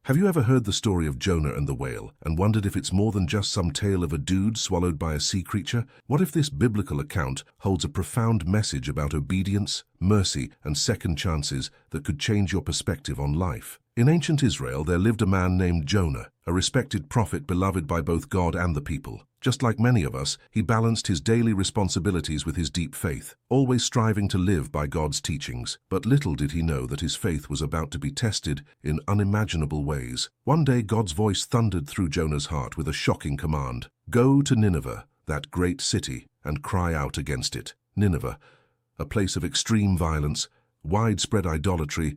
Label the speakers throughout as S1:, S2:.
S1: Have you ever heard the story of Jonah and the whale and wondered if it's more than just some tale of a dude swallowed by a sea creature? What if this biblical account holds a profound message about obedience, mercy, and second chances that could change your perspective on life? In ancient Israel, there lived a man named Jonah, a respected prophet beloved by both God and the people. Just like many of us, he balanced his daily responsibilities with his deep faith, always striving to live by God's teachings. But little did he know that his faith was about to be tested in unimaginable ways. One day, God's voice thundered through Jonah's heart with a shocking command: "Go to Nineveh, that great city, and cry out against it." Nineveh, a place of extreme violence, widespread idolatry,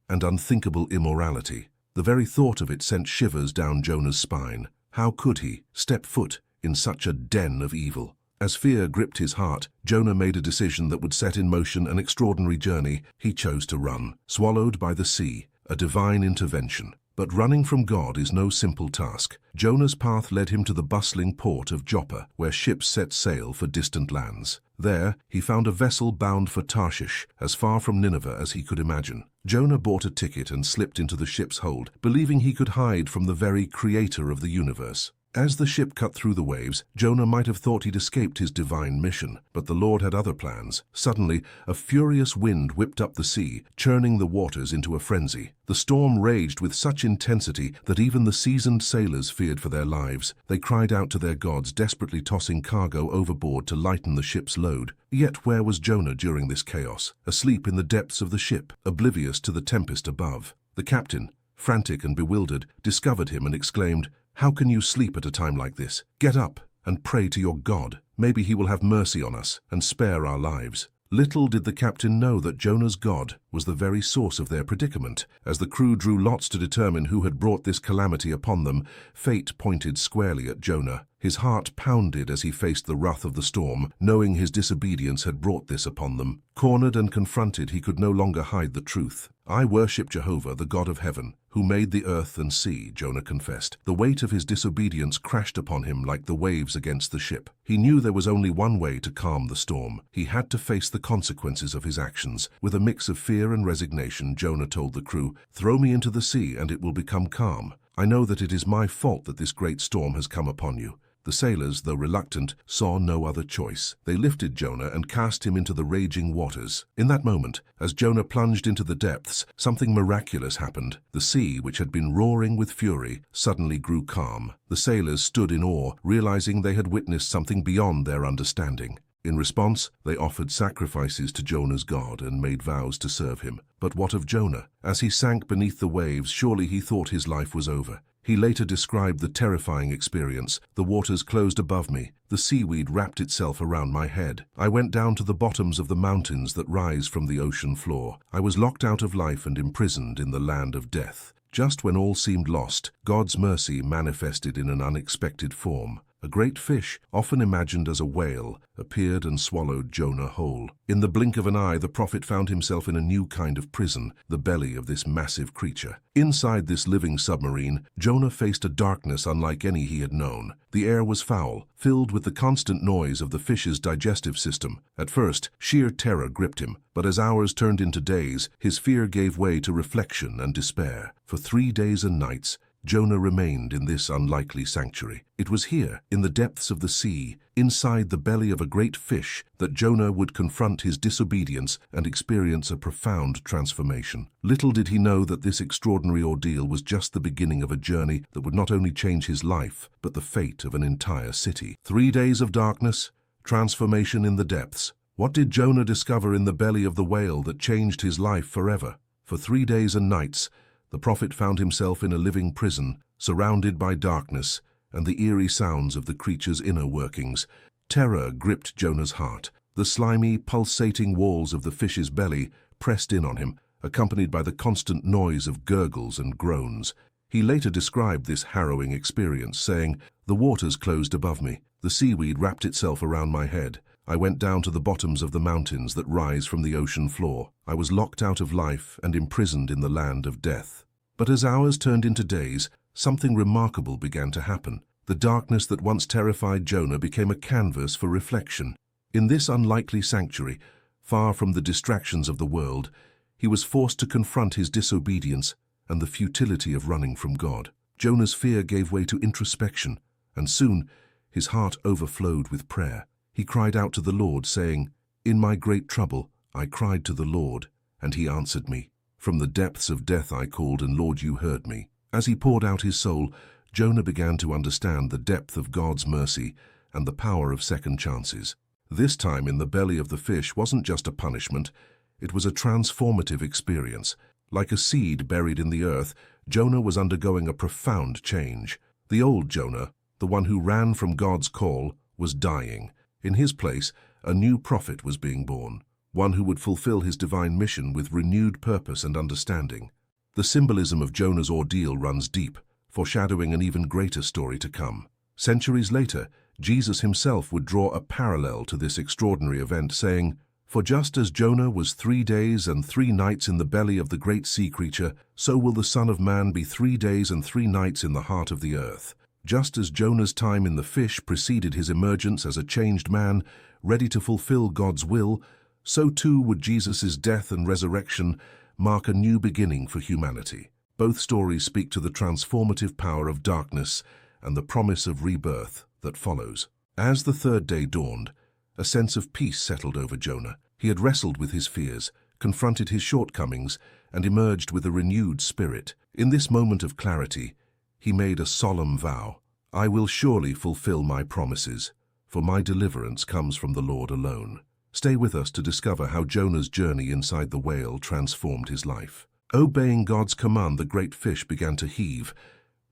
S1: and unthinkable immorality. The very thought of it sent shivers down Jonah's spine. How could he step foot in such a den of evil? As fear gripped his heart, Jonah made a decision that would set in motion an extraordinary journey. He chose to run, swallowed by the sea, a divine intervention. But running from God is no simple task. Jonah's path led him to the bustling port of Joppa, where ships set sail for distant lands. There, he found a vessel bound for Tarshish, as far from Nineveh as he could imagine. Jonah bought a ticket and slipped into the ship's hold, believing he could hide from the very creator of the universe. As the ship cut through the waves, Jonah might have thought he'd escaped his divine mission, but the Lord had other plans. Suddenly, a furious wind whipped up the sea, churning the waters into a frenzy. The storm raged with such intensity that even the seasoned sailors feared for their lives. They cried out to their gods, desperately tossing cargo overboard to lighten the ship's load. Yet where was Jonah during this chaos? Asleep in the depths of the ship, oblivious to the tempest above. The captain, frantic and bewildered, discovered him and exclaimed, "How can you sleep at a time like this? Get up and pray to your God. Maybe he will have mercy on us and spare our lives." Little did the captain know that Jonah's God was the very source of their predicament. As the crew drew lots to determine who had brought this calamity upon them, fate pointed squarely at Jonah. His heart pounded as he faced the wrath of the storm, knowing his disobedience had brought this upon them. Cornered and confronted, he could no longer hide the truth. "I worship Jehovah, the God of heaven, who made the earth and sea," Jonah confessed. The weight of his disobedience crashed upon him like the waves against the ship. He knew there was only one way to calm the storm. He had to face the consequences of his actions. With a mix of fear and resignation, Jonah told the crew, "Throw me into the sea and it will become calm. I know that it is my fault that this great storm has come upon you." The sailors, though reluctant, saw no other choice. They lifted Jonah and cast him into the raging waters. In that moment, as Jonah plunged into the depths, something miraculous happened. The sea, which had been roaring with fury, suddenly grew calm. The sailors stood in awe, realizing they had witnessed something beyond their understanding. In response, they offered sacrifices to Jonah's God and made vows to serve him. But what of Jonah? As he sank beneath the waves, surely he thought his life was over. He later described the terrifying experience. "The waters closed above me. The seaweed wrapped itself around my head. I went down to the bottoms of the mountains that rise from the ocean floor. I was locked out of life and imprisoned in the land of death." Just when all seemed lost, God's mercy manifested in an unexpected form. A great fish, often imagined as a whale, appeared and swallowed Jonah whole. In the blink of an eye, the prophet found himself in a new kind of prison, the belly of this massive creature. Inside this living submarine, Jonah faced a darkness unlike any he had known. The air was foul, filled with the constant noise of the fish's digestive system. At first, sheer terror gripped him, but as hours turned into days, his fear gave way to reflection and despair. For 3 days and nights, Jonah remained in this unlikely sanctuary. It was here, in the depths of the sea, inside the belly of a great fish, that Jonah would confront his disobedience and experience a profound transformation. Little did he know that this extraordinary ordeal was just the beginning of a journey that would not only change his life, but the fate of an entire city. 3 days of darkness, transformation in the depths. What did Jonah discover in the belly of the whale that changed his life forever? For 3 days and nights, the prophet found himself in a living prison, surrounded by darkness and the eerie sounds of the creature's inner workings. Terror gripped Jonah's heart. The slimy, pulsating walls of the fish's belly pressed in on him, accompanied by the constant noise of gurgles and groans. He later described this harrowing experience, saying, "The waters closed above me. The seaweed wrapped itself around my head. I went down to the bottoms of the mountains that rise from the ocean floor. I was locked out of life and imprisoned in the land of death." But as hours turned into days, something remarkable began to happen. The darkness that once terrified Jonah became a canvas for reflection. In this unlikely sanctuary, far from the distractions of the world, he was forced to confront his disobedience and the futility of running from God. Jonah's fear gave way to introspection, and soon his heart overflowed with prayer. He cried out to the Lord, saying, "In my great trouble I cried to the Lord, and he answered me. From the depths of death I called, and Lord, you heard me." As he poured out his soul, Jonah began to understand the depth of God's mercy and the power of second chances. This time in the belly of the fish wasn't just a punishment, it was a transformative experience. Like a seed buried in the earth, Jonah was undergoing a profound change. The old Jonah, the one who ran from God's call, was dying. In his place, a new prophet was being born, one who would fulfill his divine mission with renewed purpose and understanding. The symbolism of Jonah's ordeal runs deep, foreshadowing an even greater story to come. Centuries later, Jesus himself would draw a parallel to this extraordinary event, saying, "For just as Jonah was 3 days and 3 nights in the belly of the great sea creature, so will the Son of Man be 3 days and 3 nights in the heart of the earth." Just as Jonah's time in the fish preceded his emergence as a changed man, ready to fulfill God's will, so too would Jesus' death and resurrection mark a new beginning for humanity. Both stories speak to the transformative power of darkness and the promise of rebirth that follows. As the third day dawned, a sense of peace settled over Jonah. He had wrestled with his fears, confronted his shortcomings, and emerged with a renewed spirit. In this moment of clarity, he made a solemn vow: "I will surely fulfill my promises, for my deliverance comes from the Lord alone." Stay with us to discover how Jonah's journey inside the whale transformed his life. Obeying God's command, the great fish began to heave.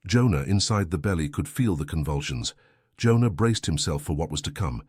S1: Jonah, inside the belly, could feel the convulsions. Jonah braced himself for what was to come.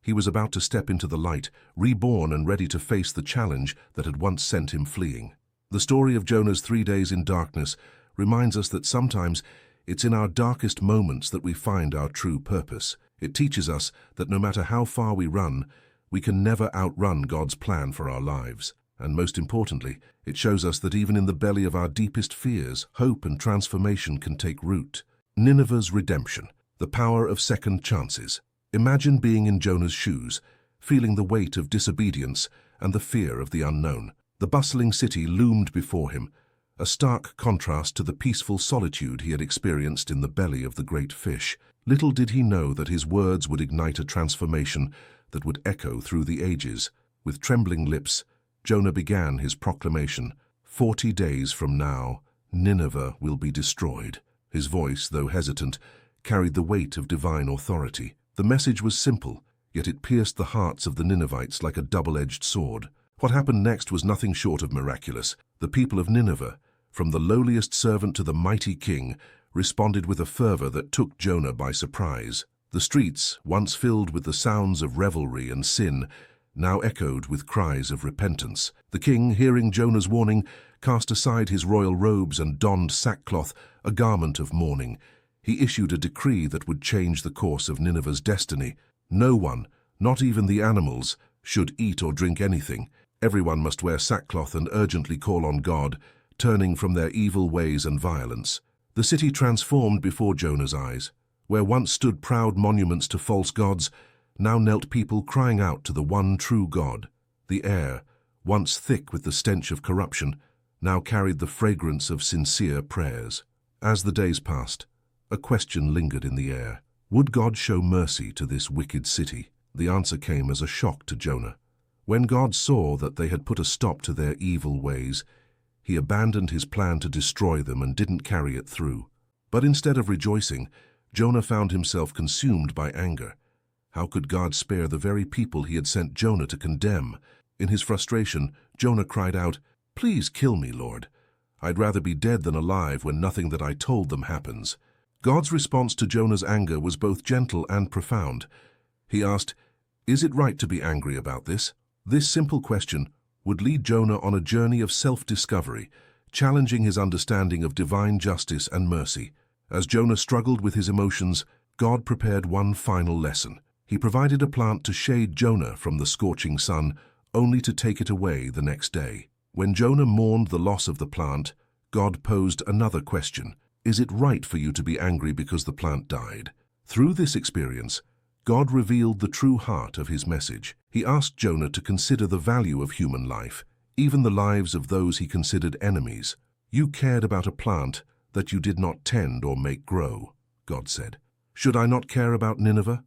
S1: He was about to step into the light, reborn and ready to face the challenge that had once sent him fleeing. The story of Jonah's 3 days in darkness reminds us that sometimes it's in our darkest moments that we find our true purpose. It teaches us that no matter how far we run, we can never outrun God's plan for our lives. And most importantly, it shows us that even in the belly of our deepest fears, hope and transformation can take root. Nineveh's redemption, the power of second chances. Imagine being in Jonah's shoes, feeling the weight of disobedience and the fear of the unknown. The bustling city loomed before him, a stark contrast to the peaceful solitude he had experienced in the belly of the great fish. Little did he know that his words would ignite a transformation that would echo through the ages. With trembling lips, Jonah began his proclamation: 40 days from now, Nineveh will be destroyed. His voice, though hesitant, carried the weight of divine authority. The message was simple, yet it pierced the hearts of the Ninevites like a double-edged sword. What happened next was nothing short of miraculous. The people of Nineveh, from the lowliest servant to the mighty king, responded with a fervor that took Jonah by surprise. The streets, once filled with the sounds of revelry and sin, now echoed with cries of repentance. The king, hearing Jonah's warning, cast aside his royal robes and donned sackcloth, a garment of mourning. He issued a decree that would change the course of Nineveh's destiny. No one, not even the animals, should eat or drink anything. Everyone must wear sackcloth and urgently call on God, turning from their evil ways and violence. The city transformed before Jonah's eyes. Where once stood proud monuments to false gods, now knelt people crying out to the one true God. The air, once thick with the stench of corruption, now carried the fragrance of sincere prayers. As the days passed, a question lingered in the air. Would God show mercy to this wicked city? The answer came as a shock to Jonah. When God saw that they had put a stop to their evil ways, he abandoned his plan to destroy them and didn't carry it through. But instead of rejoicing, Jonah found himself consumed by anger. How could God spare the very people he had sent Jonah to condemn? In his frustration, Jonah cried out, "Please kill me, Lord. I'd rather be dead than alive when nothing that I told them happens." God's response to Jonah's anger was both gentle and profound. He asked, "Is it right to be angry about this?" This simple question would lead Jonah on a journey of self-discovery, challenging his understanding of divine justice and mercy. As Jonah struggled with his emotions, God prepared one final lesson. He provided a plant to shade Jonah from the scorching sun, only to take it away the next day. When Jonah mourned the loss of the plant, God posed another question: is it right for you to be angry because the plant died? Through this experience, God revealed the true heart of his message. He asked Jonah to consider the value of human life, even the lives of those he considered enemies. You cared about a plant that you did not tend or make grow, God said. Should I not care about Nineveh,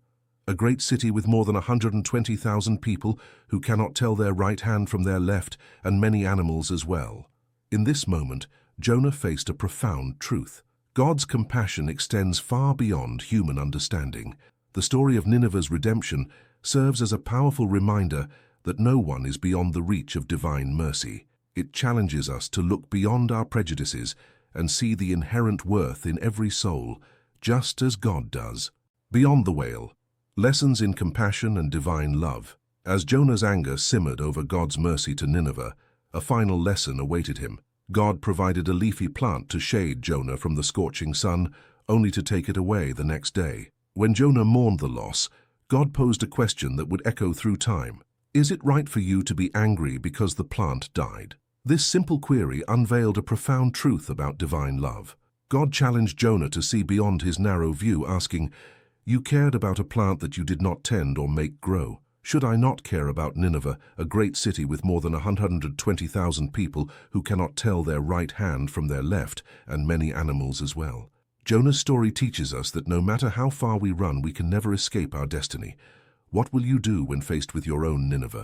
S1: a great city with more than 120,000 people who cannot tell their right hand from their left, and many animals as well? In this moment, Jonah faced a profound truth. God's compassion extends far beyond human understanding. The story of Nineveh's redemption serves as a powerful reminder that no one is beyond the reach of divine mercy. It challenges us to look beyond our prejudices and see the inherent worth in every soul, just as God does. Beyond the whale, lessons in compassion and divine love. As Jonah's anger simmered over God's mercy to Nineveh, a final lesson awaited him. God provided a leafy plant to shade Jonah from the scorching sun, only to take it away the next day. When Jonah mourned the loss, God posed a question that would echo through time. Is it right for you to be angry because the plant died? This simple query unveiled a profound truth about divine love. God challenged Jonah to see beyond his narrow view, asking, "You cared about a plant that you did not tend or make grow. Should I not care about Nineveh, a great city with more than 120,000 people who cannot tell their right hand from their left, and many animals as well?" Jonah's story teaches us that no matter how far we run, we can never escape our destiny. What will you do when faced with your own Nineveh?